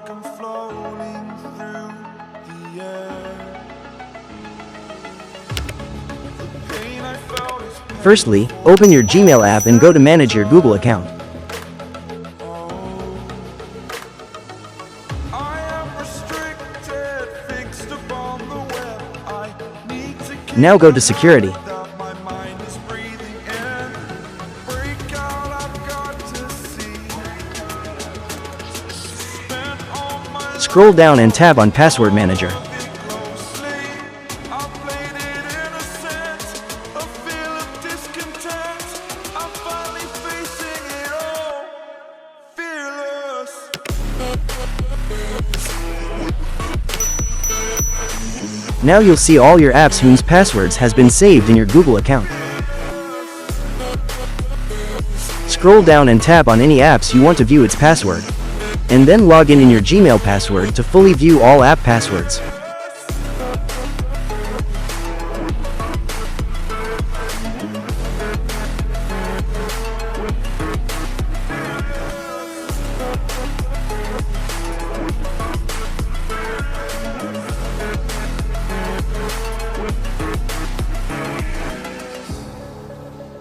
like I'm floating through the air. The pain I felt is Firstly, open your Gmail app and go to manage your Google account. I am restricted, fixed upon the web. I need to keep Now go to security. that my mind is breathing in. Break out, I've got to see. Spent all my Scroll down and tab on Password Manager. life closely. I played it innocent, a feel of discontent. I'm finally facing it all, fearless. Now you'll see all your apps whose passwords has been saved in your Google account. Scroll down and tab on any apps you want to view its password. And then log in your Gmail password to fully view all app passwords.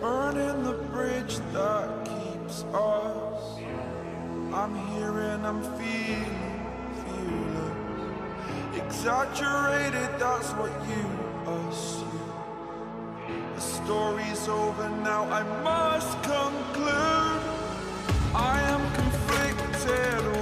Burning the bridge that keeps us. I'm here and I'm feeling fearless. Exaggerated, that's what you assume. The story's over now, I must conclude. I am conflicted.